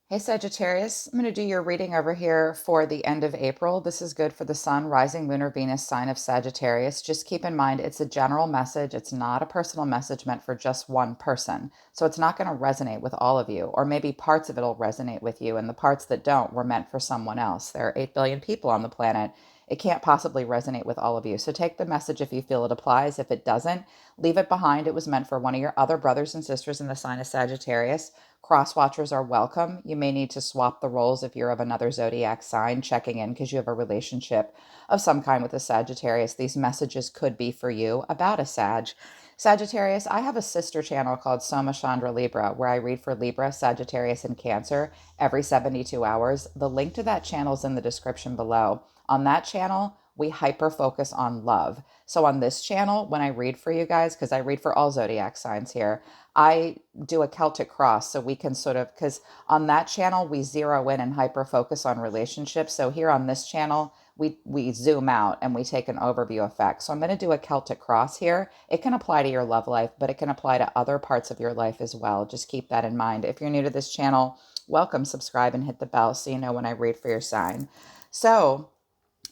Hey Sagittarius, I'm going to do your reading over here for the end of April. This is good for the Sun, Rising, Lunar, Venus sign of Sagittarius. Just keep in mind it's a general message. It's not a personal message meant for just one person. So it's not going to resonate with all of you, or maybe parts of it will resonate with you, and the parts that don't were meant for someone else. There are 8 billion people on the planet. It can't possibly resonate with all of you. So take the message if you feel it applies. If it doesn't, leave it behind. It was meant for one of your other brothers and sisters in the sign of Sagittarius. Cross watchers are welcome. You may need to swap the roles if you're of another zodiac sign, checking in because you have a relationship of some kind with a Sagittarius. These messages could be for you about a Sag. Sagittarius, I have a sister channel called Soma, Chandra, Libra, where I read for Libra, Sagittarius, and Cancer every 72 hours. The link to that channel is in the description below. On that channel, we hyper focus on love. So on this channel, when I read for you guys, because I read for all zodiac signs here, I do a Celtic cross so we can sort of, because on that channel we zero in and hyper focus on relationships. So here on this channel, we zoom out and we take an overview effect. So I'm going to do a Celtic cross here. It can apply to your love life, but it can apply to other parts of your life as well. Just keep that in mind. If you're new to this channel, welcome, subscribe, and hit the bell so you know when I read for your sign. So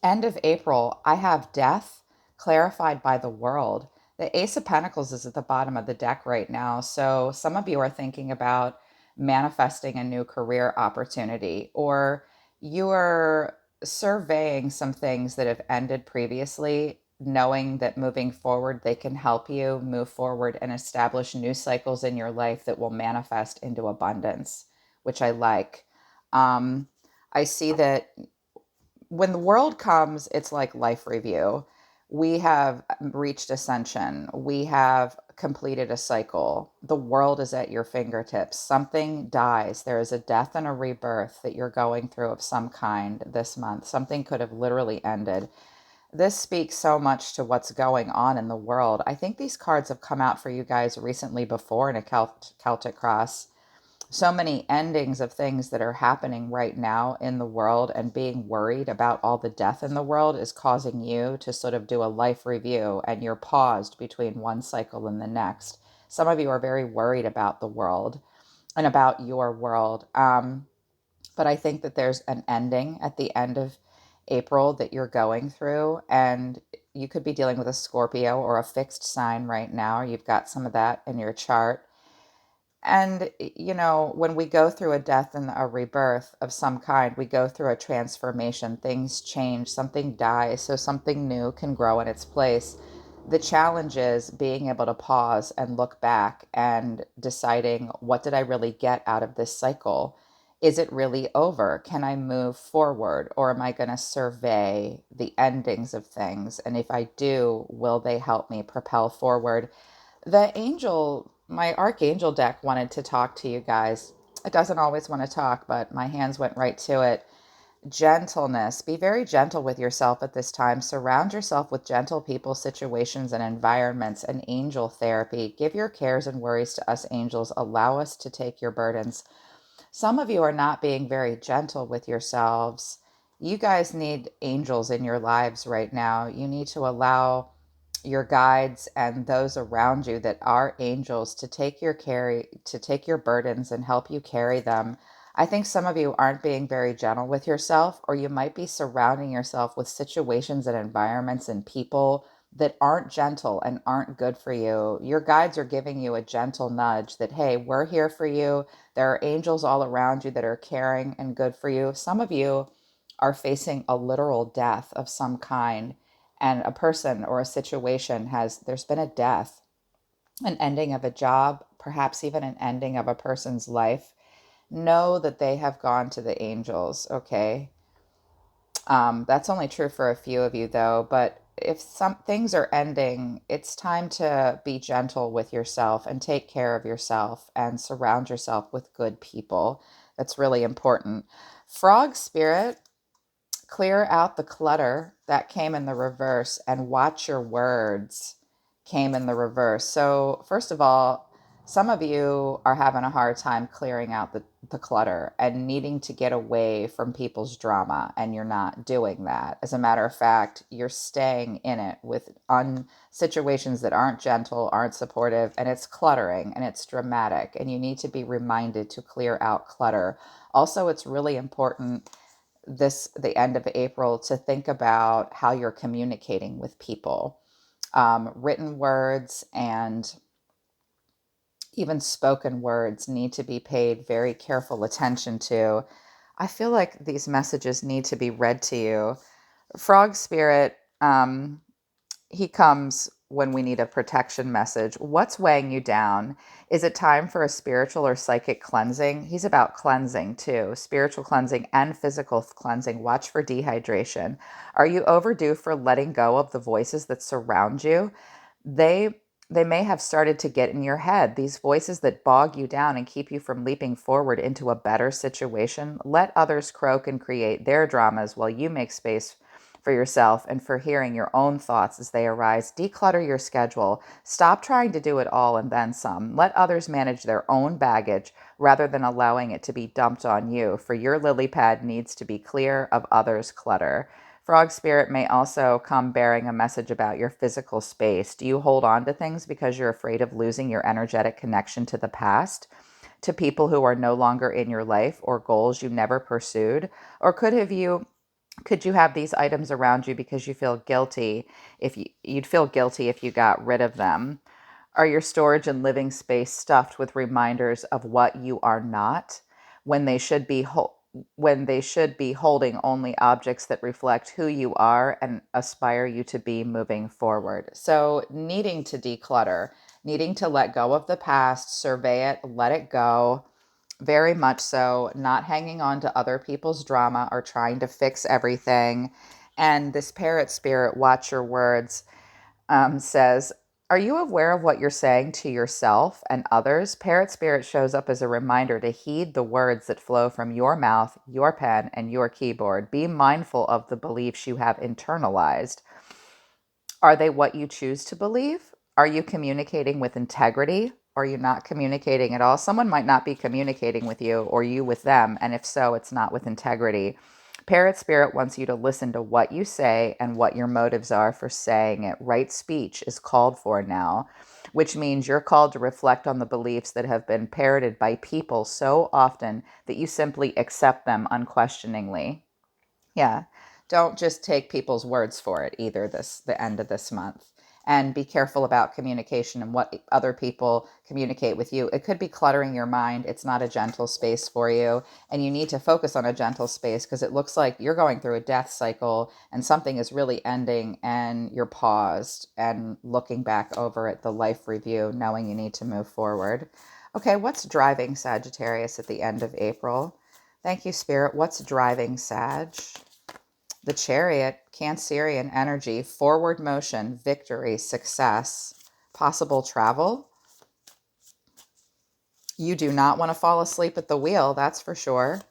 end of April, I have death clarified by the world. The Ace of Pentacles is at the bottom of the deck right now. So some of you are thinking about manifesting a new career opportunity, or you're surveying some things that have ended previously, knowing that moving forward, they can help you move forward and establish new cycles in your life that will manifest into abundance, which I like. Um, I see that when the world comes, it's like life review. We have reached ascension. We have completed a cycle. The world is at your fingertips. Something dies. There is a death and a rebirth that you're going through of some kind this month. Something could have literally ended. This speaks so much to what's going on in the world. I think these cards have come out for you guys recently before in a Celtic cross. So many endings of things that are happening right now in the world, and being worried about all the death in the world is causing you to sort of do a life review, and you're paused between one cycle and the next. Some of you are very worried about the world and about your world. But I think that there's an ending at the end of April that you're going through, and you could be dealing with a Scorpio or a fixed sign right now. You've got some of that in your chart. And, when we go through a death and a rebirth of some kind, we go through a transformation. Things change, something dies, so something new can grow in its place. The challenge is being able to pause and look back and deciding, what did I really get out of this cycle? Is it really over? Can I move forward? Or am I going to survey the endings of things? And if I do, will they help me propel forward? My archangel deck wanted to talk to you guys. It doesn't always want to talk, but my hands went right to it. Gentleness. Be very gentle with yourself at this time. Surround yourself with gentle people, situations, and environments, and angel therapy. Give your cares and worries to us angels. Allow us to take your burdens. Some of you are not being very gentle with yourselves. You guys need angels in your lives right now. You need to allow your guides and those around you that are angels to take your burdens and help you carry them. I think some of you aren't being very gentle with yourself, or you might be surrounding yourself with situations and environments and people that aren't gentle and aren't good for you. Your guides are giving you a gentle nudge that, hey, we're here for you. There are angels all around you that are caring and good for you. Some of you are facing a literal death of some kind, and a person or a situation there's been a death, an ending of a job, perhaps even an ending of a person's life. Know that they have gone to the angels, okay? That's only true for a few of you, though. But if some things are ending, it's time to be gentle with yourself and take care of yourself and surround yourself with good people. That's really important. Frog spirit, clear out the clutter that came in the reverse and watch your words came in the reverse. So, first of all, Some of you are having a hard time clearing out the clutter and needing to get away from people's drama, and you're not doing that. As a matter of fact, you're staying in it with situations that aren't gentle, aren't supportive, and it's cluttering and it's dramatic, and you need to be reminded to clear out clutter. Also, it's really important the end of April to think about how you're communicating with people. Written words and even spoken words need to be paid very careful attention to. I feel like these messages need to be read to you. Frog spirit, he comes when we need a protection message. What's weighing you down? Is it time for a spiritual or psychic cleansing? He's about cleansing too, spiritual cleansing and physical cleansing. Watch for dehydration. Are you overdue for letting go of the voices that surround you? They they may have started to get in your head, these voices that bog you down and keep you from leaping forward into a better situation. Let others croak and create their dramas while you make space for yourself and for hearing your own thoughts as they arise. Declutter your schedule. Stop trying to do it all and then some. Let others manage their own baggage rather than allowing it to be dumped on you, for your lily pad needs to be clear of others' clutter. Frog spirit may also come bearing a message about your physical space. Do you hold on to things because you're afraid of losing your energetic connection to the past, to people who are no longer in your life or goals you never pursued? Or could you have these items around you because you feel guilty if you'd feel guilty if you got rid of them? Are your storage and living space stuffed with reminders of what you are not, when they should be holding only objects that reflect who you are and aspire you to be moving forward? So, needing to declutter, needing to let go of the past, survey it, let it go. Very much so, not hanging on to other people's drama or trying to fix everything. And this parrot spirit, watch your words, says, are you aware of what you're saying to yourself and others? Parrot spirit shows up as a reminder to heed the words that flow from your mouth, your pen, and your keyboard. Be mindful of the beliefs you have internalized. Are they what you choose to believe? Are you communicating with integrity? Or are you not communicating at all? Someone might not be communicating with you or you with them, and if so, it's not with integrity. Parrot spirit wants you to listen to what you say and what your motives are for saying it. Right speech is called for now, which means you're called to reflect on the beliefs that have been parroted by people so often that you simply accept them unquestioningly. Yeah. Don't just take people's words for it either the end of this month. And be careful about communication and what other people communicate with you. It could be cluttering your mind. It's not a gentle space for you. And you need to focus on a gentle space because it looks like you're going through a death cycle and something is really ending and you're paused and looking back over at the life review, knowing you need to move forward. Okay, what's driving Sagittarius at the end of April? Thank you, Spirit. What's driving Sag? The Chariot, Cancerian energy, forward motion, victory, success, possible travel. You do not want to fall asleep at the wheel, that's for sure.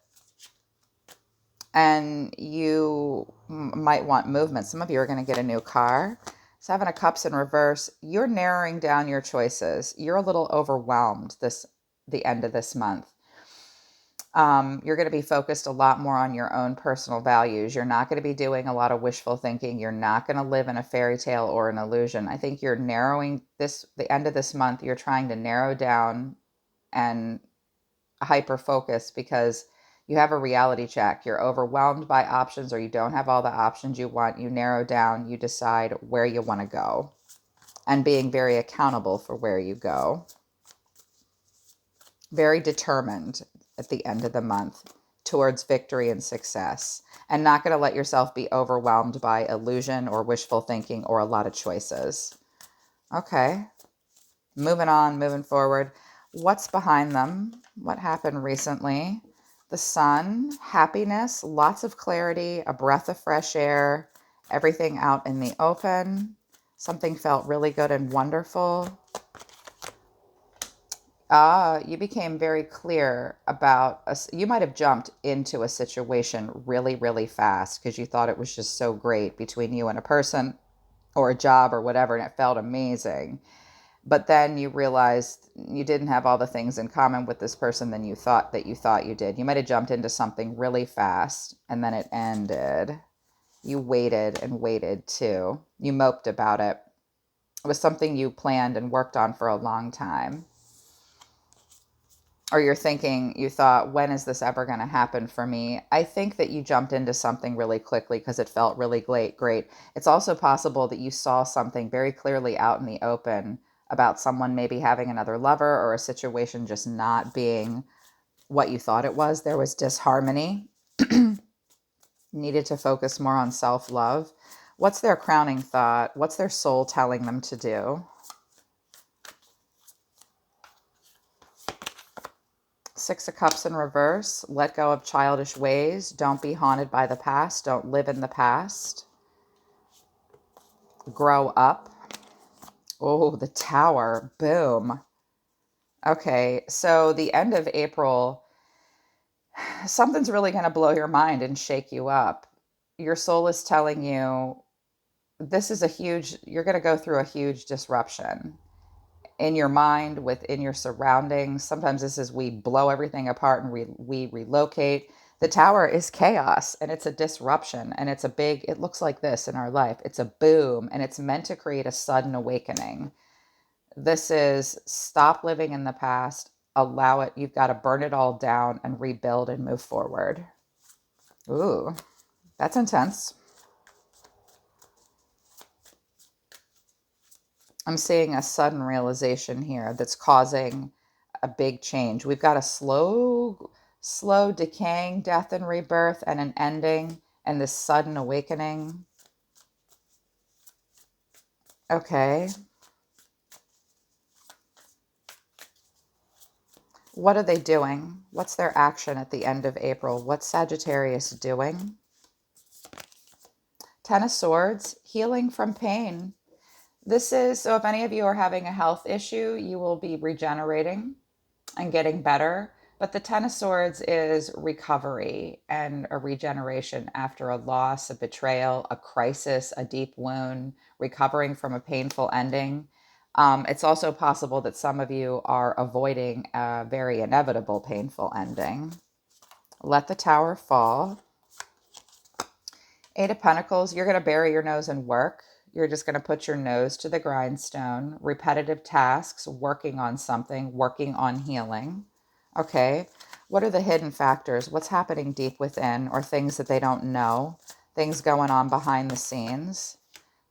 And you might want movement. Some of you are going to get a new car. Seven of Cups in reverse. You're narrowing down your choices. You're a little overwhelmed the end of this month. You're going to be focused a lot more on your own personal values. You're not going to be doing a lot of wishful thinking. You're not going to live in a fairy tale or an illusion. I think you're narrowing the end of this month, you're trying to narrow down and hyper focus because you have a reality check. You're overwhelmed by options or you don't have all the options you want. You narrow down, you decide where you want to go and being very accountable for where you go. Very determined at the end of the month towards victory and success, and not going to let yourself be overwhelmed by illusion or wishful thinking or a lot of choices. Okay, moving on, moving forward. What's behind them? What happened recently? The Sun, happiness, lots of clarity, a breath of fresh air, everything out in the open. Something felt really good and wonderful. You became very clear about you might have jumped into a situation really, really fast because you thought it was just so great between you and a person or a job or whatever, and it felt amazing. But then you realized you didn't have all the things in common with this person than you thought you did. You might have jumped into something really fast and then it ended. You waited and waited too. You moped about it. It was something you planned and worked on for a long time. Or you thought, when is this ever going to happen for me? I think that you jumped into something really quickly because it felt really great. It's also possible that you saw something very clearly out in the open about someone maybe having another lover or a situation just not being what you thought it was. There was disharmony. Needed to focus more on self-love. What's their crowning thought? What's their soul telling them to do? Six of Cups in reverse. Let go of childish ways. Don't be haunted by the past. Don't live in the past. Grow up. Oh, the Tower. Boom. Okay, so the end of April, something's really going to blow your mind and shake you up. Your soul is telling you you're going to go through a huge disruption in your mind, within your surroundings. Sometimes this is we blow everything apart and we relocate. The Tower is chaos and it's a disruption and it looks like this in our life. It's a boom and it's meant to create a sudden awakening. This is stop living in the past, allow it. You've got to burn it all down and rebuild and move forward. Ooh, that's intense. I'm seeing a sudden realization here that's causing a big change. We've got a slow decaying death and rebirth and an ending and this sudden awakening. Okay. What are they doing? What's their action at the end of April? What's Sagittarius doing? Ten of Swords, healing from pain. So if any of you are having a health issue, you will be regenerating and getting better. But the Ten of Swords is recovery and a regeneration after a loss, a betrayal, a crisis, a deep wound, recovering from a painful ending. It's also possible that some of you are avoiding a very inevitable, painful ending. Let the Tower fall. Eight of Pentacles, you're going to bury your nose in work. You're just going to put your nose to the grindstone. Repetitive tasks, working on something, working on healing. Okay, what are the hidden factors? What's happening deep within, or things that they don't know? Things going on behind the scenes.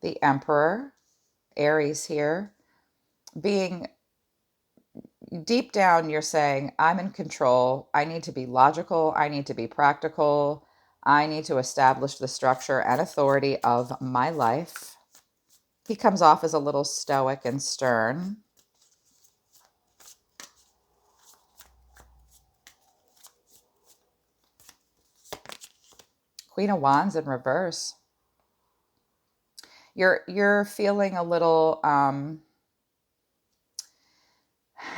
The Emperor, Aries here. Being deep down, you're saying, I'm in control. I need to be logical. I need to be practical. I need to establish the structure and authority of my life. He comes off as a little stoic and stern. Queen of Wands in reverse. You're feeling a little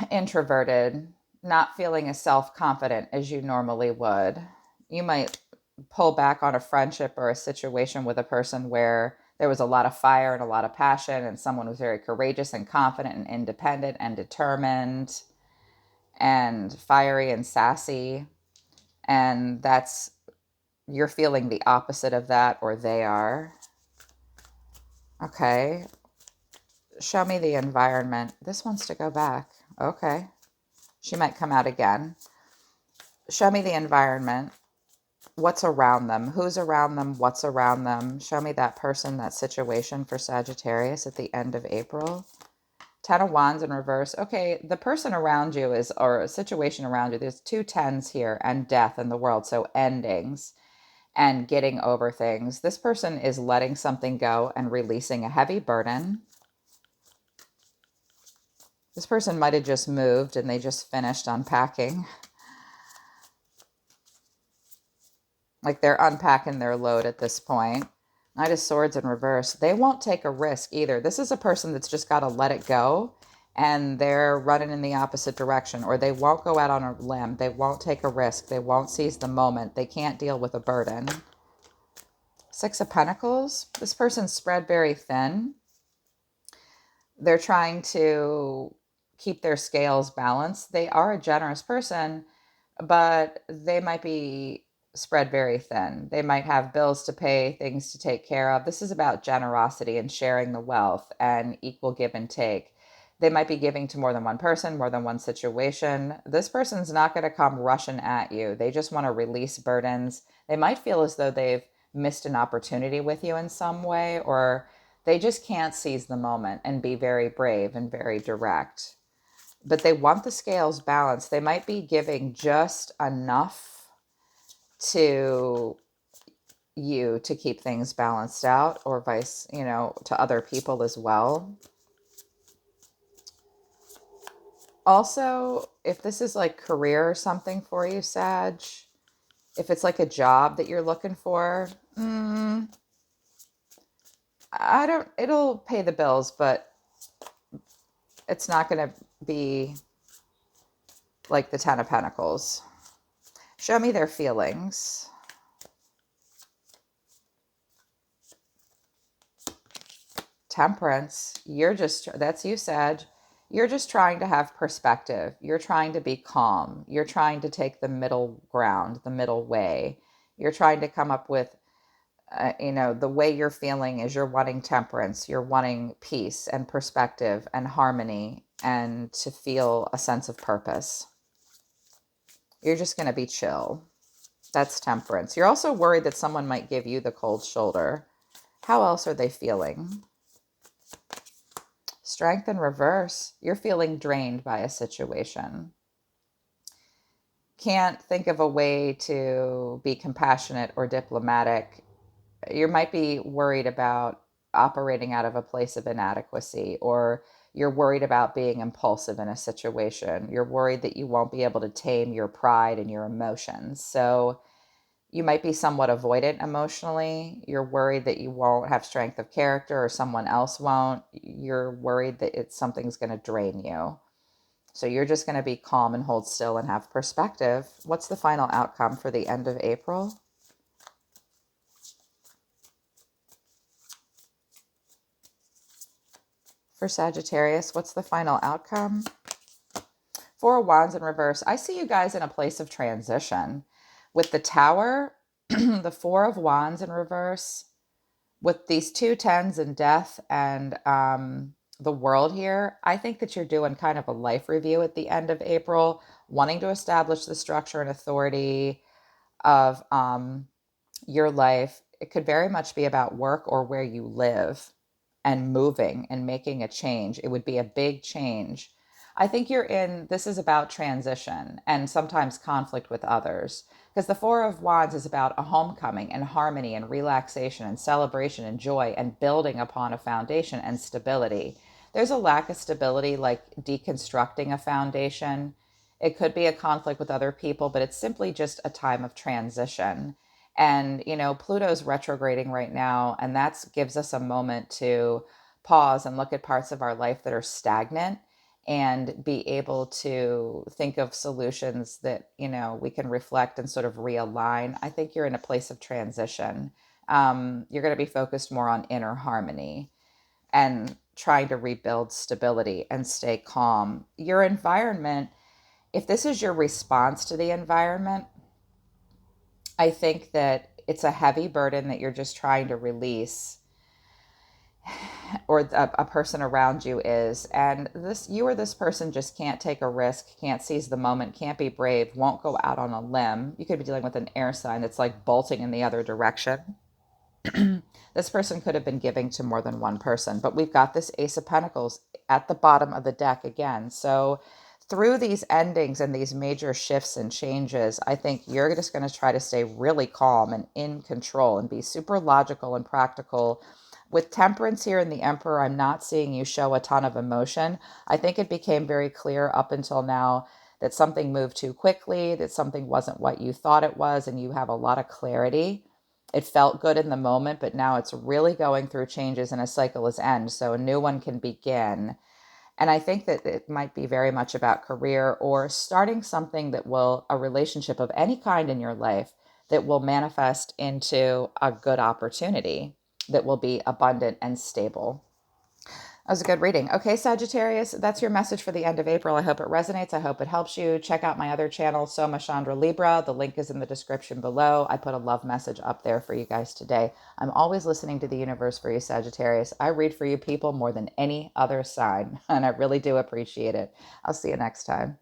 introverted, not feeling as self-confident as you normally would. You might pull back on a friendship or a situation with a person where there was a lot of fire and a lot of passion and someone was very courageous and confident and independent and determined and fiery and sassy. And you're feeling the opposite of that, or they are. Okay. Show me the environment. This wants to go back. Okay. She might come out again. Show me the environment. What's around them? Who's around them? What's around them? Show me that person, that situation for Sagittarius at the end of April. Ten of Wands in reverse. Okay, the person around you or a situation around you, there's two tens here, and death in the world. So endings and getting over things. This person is letting something go and releasing a heavy burden. This person might have just moved and they just finished unpacking. Like they're unpacking their load at this point. Knight of Swords in reverse. They won't take a risk either. This is a person that's just got to let it go and they're running in the opposite direction, or they won't go out on a limb. They won't take a risk. They won't seize the moment. They can't deal with a burden. Six of Pentacles. This person's spread very thin. They're trying to keep their scales balanced. They are a generous person, but they might be spread very thin. They might have bills to pay, things to take care of. This is about generosity and sharing the wealth and equal give and take. They might be giving to more than one person, more than one situation. This person's not going to come rushing at you. They just want to release burdens. They might feel as though they've missed an opportunity with you in some way, or they just can't seize the moment and be very brave and very direct. But they want the scales balanced. They might be giving just enough to you to keep things balanced out, or vice, to other people as well. Also, if this is like career or something for you, Sag, if it's like a job that you're looking for, I don't, it'll pay the bills, but it's not going to be like the Ten of Pentacles. Show me their feelings. Temperance. That's you, Sag. You're just trying to have perspective. You're trying to be calm. You're trying to take the middle ground, the middle way. You're trying to come up with, the way you're feeling is you're wanting temperance. You're wanting peace and perspective and harmony and to feel a sense of purpose. You're just going to be chill. That's temperance. You're also worried that someone might give you the cold shoulder. How else are they feeling? Strength in reverse. You're feeling drained by a situation. Can't think of a way to be compassionate or diplomatic. You might be worried about operating out of a place of inadequacy, or you're worried about being impulsive in a situation. You're worried that you won't be able to tame your pride and your emotions. So you might be somewhat avoidant emotionally. You're worried that you won't have strength of character or someone else won't. You're worried that something's going to drain you. So you're just going to be calm and hold still and have perspective. What's the final outcome for the end of April? For Sagittarius, what's the final outcome? Four of Wands in reverse. I see you guys in a place of transition. With the Tower, the Four of Wands in reverse, with these two tens in death and the World here, I think that you're doing kind of a life review at the end of April, wanting to establish the structure and authority of your life. It could very much be about work or where you live and moving and making a change. It would be a big change. I think this is about transition and sometimes conflict with others. Because the Four of Wands is about a homecoming and harmony and relaxation and celebration and joy and building upon a foundation and stability. There's a lack of stability, like deconstructing a foundation. It could be a conflict with other people, but it's simply just a time of transition. And, Pluto's retrograding right now, and that gives us a moment to pause and look at parts of our life that are stagnant and be able to think of solutions that, we can reflect and sort of realign. I think you're in a place of transition. You're going to be focused more on inner harmony and trying to rebuild stability and stay calm. Your environment, if this is your response to the environment, I think that it's a heavy burden that you're just trying to release, or a person around you is. And you or this person just can't take a risk, can't seize the moment, can't be brave, won't go out on a limb. You could be dealing with an air sign that's like bolting in the other direction. This person could have been giving to more than one person, but we've got this Ace of Pentacles at the bottom of the deck again. So through these endings and these major shifts and changes, I think you're just going to try to stay really calm and in control and be super logical and practical. With Temperance here in the Emperor, I'm not seeing you show a ton of emotion. I think it became very clear up until now that something moved too quickly, that something wasn't what you thought it was, and you have a lot of clarity. It felt good in the moment, but now it's really going through changes and a cycle is end, so a new one can begin. And I think that it might be very much about career or starting something a relationship of any kind in your life that will manifest into a good opportunity that will be abundant and stable. That was a good reading. Okay, Sagittarius, that's your message for the end of April. I hope it resonates. I hope it helps you. Check out my other channel, Soma, Chandra, Libra. The link is in the description below. I put a love message up there for you guys today. I'm always listening to the universe for you, Sagittarius. I read for you people more than any other sign, and I really do appreciate it. I'll see you next time.